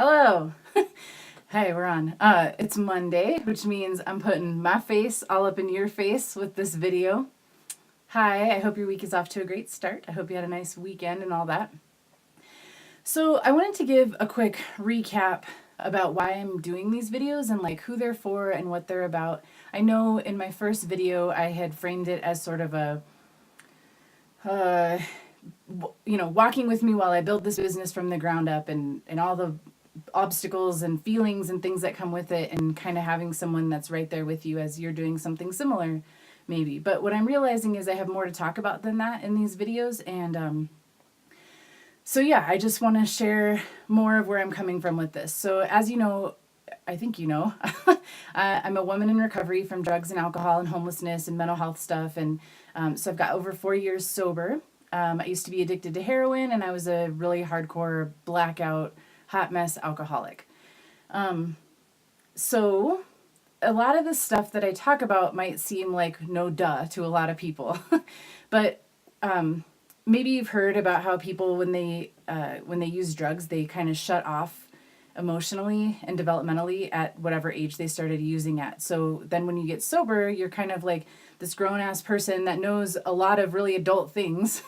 Hello. Hey, we're on. It's Monday, which means I'm putting my face all up in your face with this video. Hi, I hope your week is off to a great start. I hope you had a nice weekend and all that. So I wanted to give a quick recap about why I'm doing these videos and like who they're for and what they're about. I know in my first video I had framed it as sort of a walking with me while I build this business from the ground up and all the obstacles and feelings and things that come with it, and kind of having someone that's right there with you as you're doing something similar, maybe. But what I'm realizing is I have more to talk about than that in these videos, and so yeah, I just want to share more of where I'm coming from with this. So as you know, I think you know, I'm a woman in recovery from drugs and alcohol and homelessness and mental health stuff, and so I've got over 4 years sober. I used to be addicted to heroin, and I was a really hardcore blackout hot mess alcoholic. So a lot of the stuff that I talk about might seem like no duh to a lot of people, but maybe you've heard about how people when they use drugs, they kind of shut off emotionally and developmentally at whatever age they started using at. So then when you get sober, you're kind of like this grown-ass person that knows a lot of really adult things,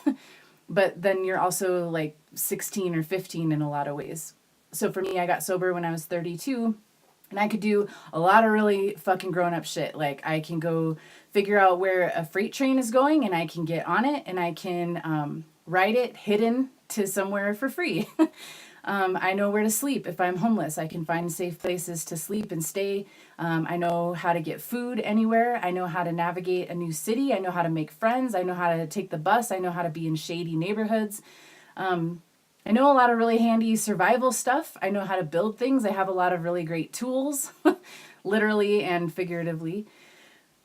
but then you're also like 16 or 15 in a lot of ways. So for me, I got sober when I was 32, and I could do a lot of really fucking grown-up shit. Like I can go figure out where a freight train is going, and I can get on it, and I can ride it hidden to somewhere for free. I know where to sleep if I'm homeless. I can find safe places to sleep and stay. I know how to get food anywhere. I know how to navigate a new city. I know how to make friends. I know how to take the bus. I know how to be in shady neighborhoods. I know a lot of really handy survival stuff. I know how to build things. I have a lot of really great tools, literally and figuratively.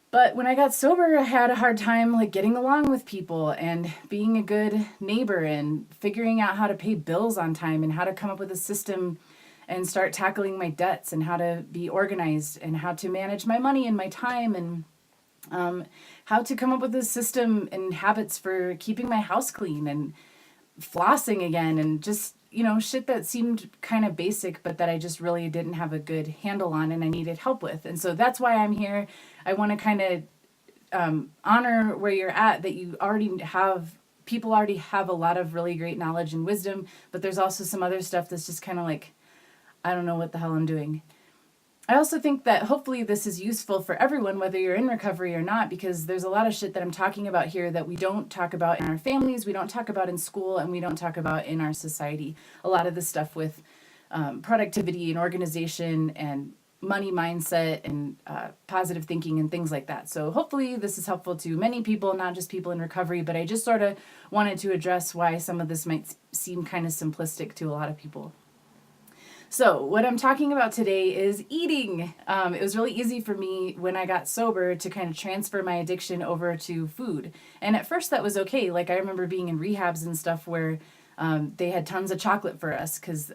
But when I got sober, I had a hard time like getting along with people and being a good neighbor and figuring out how to pay bills on time and how to come up with a system and start tackling my debts and how to be organized and how to manage my money and my time and how to come up with a system and habits for keeping my house clean and flossing again, and just, shit that seemed kind of basic, but that I just really didn't have a good handle on and I needed help with. And so that's why I'm here. I want to kind of honor where you're at, that people already have a lot of really great knowledge and wisdom, but there's also some other stuff that's just kind of like, I don't know what the hell I'm doing. I also think that hopefully this is useful for everyone, whether you're in recovery or not, because there's a lot of shit that I'm talking about here that we don't talk about in our families, we don't talk about in school, and we don't talk about in our society. A lot of the stuff with productivity and organization and money mindset and positive thinking and things like that. So hopefully this is helpful to many people, not just people in recovery, but I just sort of wanted to address why some of this might seem kind of simplistic to a lot of people. So what I'm talking about today is eating. It was really easy for me when I got sober to kind of transfer my addiction over to food. And at first that was okay. Like I remember being in rehabs and stuff where they had tons of chocolate for us because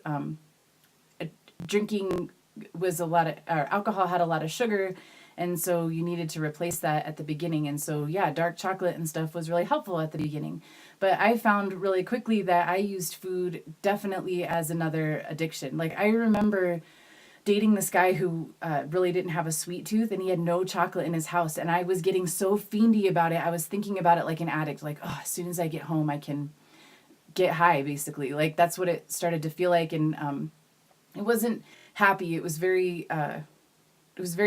drinking was alcohol had a lot of sugar. And so you needed to replace that at the beginning. And so, yeah, dark chocolate and stuff was really helpful at the beginning. But I found really quickly that I used food definitely as another addiction. Like I remember dating this guy who really didn't have a sweet tooth, and he had no chocolate in his house. And I was getting so fiendy about it. I was thinking about it like an addict. Like, oh, as soon as I get home, I can get high, basically. Like that's what it started to feel like. And it wasn't happy. It was very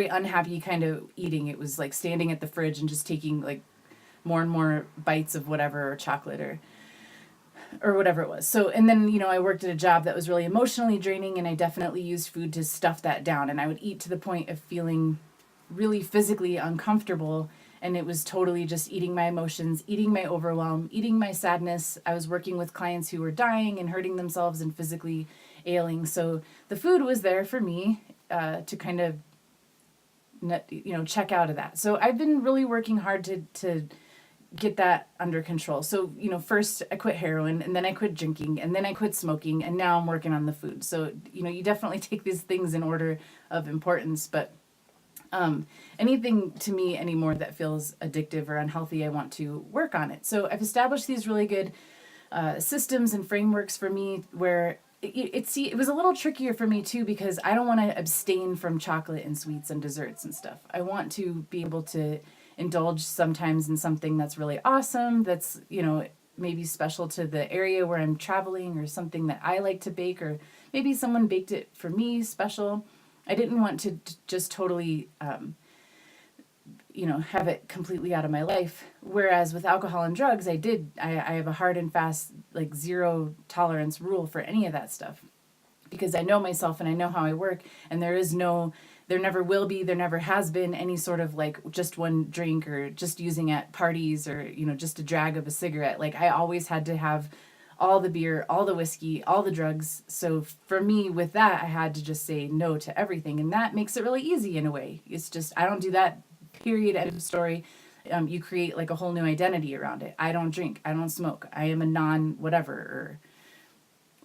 unhappy kind of eating. It was like standing at the fridge and just taking like more and more bites of whatever, or chocolate or whatever it was. So, and then, I worked at a job that was really emotionally draining, and I definitely used food to stuff that down. And I would eat to the point of feeling really physically uncomfortable. And it was totally just eating my emotions, eating my overwhelm, eating my sadness. I was working with clients who were dying and hurting themselves and physically ailing. So the food was there for me to kind of check out of that. So I've been really working hard to get that under control. So, first I quit heroin, and then I quit drinking, and then I quit smoking, and now I'm working on the food. So, you definitely take these things in order of importance, but anything to me anymore that feels addictive or unhealthy, I want to work on it. So I've established these really good systems and frameworks for me where it was a little trickier for me too, because I don't want to abstain from chocolate and sweets and desserts and stuff. I want to be able to indulge sometimes in something that's really awesome, that's, maybe special to the area where I'm traveling, or something that I like to bake, or maybe someone baked it for me special. I didn't want to just totally, have it completely out of my life. Whereas with alcohol and drugs, I have a hard and fast, like, zero tolerance rule for any of that stuff, because I know myself and I know how I work, and there never will be, there never has been any sort of like just one drink, or just using at parties, or, just a drag of a cigarette. Like, I always had to have all the beer, all the whiskey, all the drugs. So for me, with that, I had to just say no to everything. And that makes it really easy in a way. It's just, I don't do that, period, end of story. You create like a whole new identity around it. I don't drink, I don't smoke, I am a non-whatever.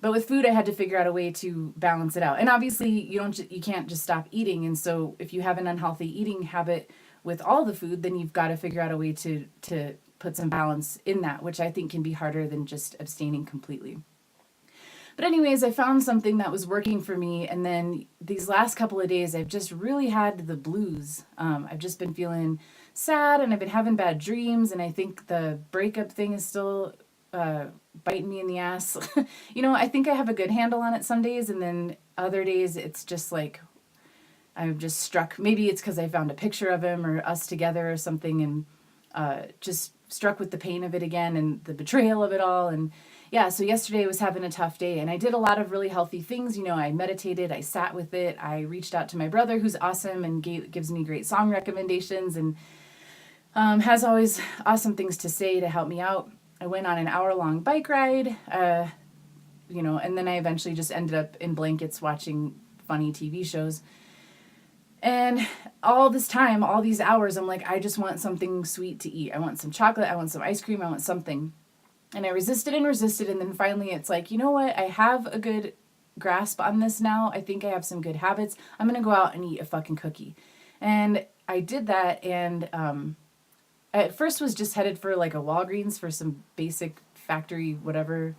But with food, I had to figure out a way to balance it out. And obviously, you can't just stop eating. And so if you have an unhealthy eating habit with all the food, then you've got to figure out a way to put some balance in that, which I think can be harder than just abstaining completely. But anyways, I found something that was working for me. And then these last couple of days, I've just really had the blues. I've just been feeling sad, and I've been having bad dreams. And I think the breakup thing is still biting me in the ass. I think I have a good handle on it some days, and then other days it's just like I'm just struck. Maybe it's because I found a picture of him or us together or something, and just struck with the pain of it again and the betrayal of it all. And yeah, so yesterday I was having a tough day, and I did a lot of really healthy things. I meditated, I sat with it, I reached out to my brother, who's awesome and gives me great song recommendations, and has always awesome things to say to help me out. I went on an hour-long bike ride, and then I eventually just ended up in blankets watching funny TV shows. And all this time, all these hours, I'm like, I just want something sweet to eat. I want some chocolate, I want some ice cream, I want something. And I resisted and resisted, and then finally it's like, you know what? I have a good grasp on this now. I think I have some good habits. I'm going to go out and eat a fucking cookie. And I did that, and at first was just headed for like a Walgreens for some basic factory, whatever,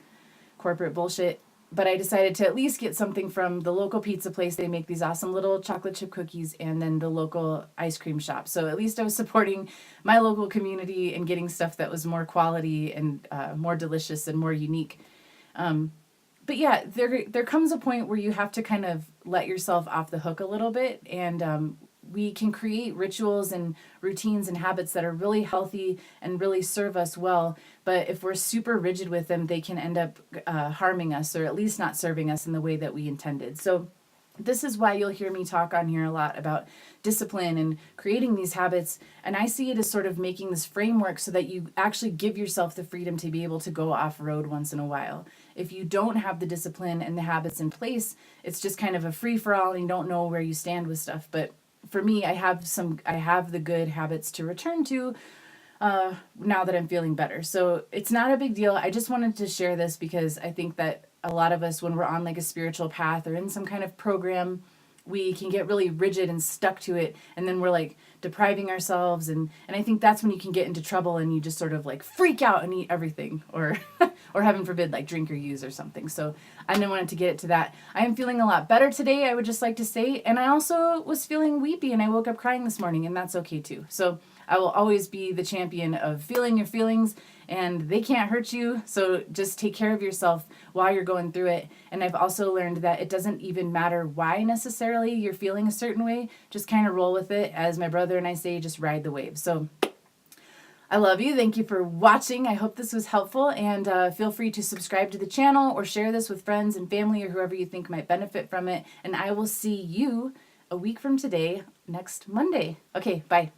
corporate bullshit. But I decided to at least get something from the local pizza place. They make these awesome little chocolate chip cookies, and then the local ice cream shop. So at least I was supporting my local community and getting stuff that was more quality and more delicious and more unique. But yeah, there comes a point where you have to kind of let yourself off the hook a little bit, and we can create rituals and routines and habits that are really healthy and really serve us well. But if we're super rigid with them, they can end up harming us, or at least not serving us in the way that we intended. So this is why you'll hear me talk on here a lot about discipline and creating these habits. And I see it as sort of making this framework so that you actually give yourself the freedom to be able to go off road once in a while. If you don't have the discipline and the habits in place, it's just kind of a free for all, and you don't know where you stand with stuff. But for me, I have the good habits to return to now that I'm feeling better. So it's not a big deal. I just wanted to share this because I think that a lot of us, when we're on like a spiritual path or in some kind of program, we can get really rigid and stuck to it, and then we're like depriving ourselves, and I think that's when you can get into trouble, and you just sort of like freak out and eat everything, or or heaven forbid, like drink or use or something. So I didn't want it to get it to that. I am feeling a lot better today, I would just like to say, and I also was feeling weepy, and I woke up crying this morning, and that's okay too. So I will always be the champion of feeling your feelings, and they can't hurt you. So just take care of yourself while you're going through it. And I've also learned that it doesn't even matter why necessarily you're feeling a certain way. Just kind of roll with it. As my brother and I say, just ride the wave. So I love you. Thank you for watching. I hope this was helpful, and feel free to subscribe to the channel or share this with friends and family or whoever you think might benefit from it. And I will see you a week from today, next Monday. Okay, bye.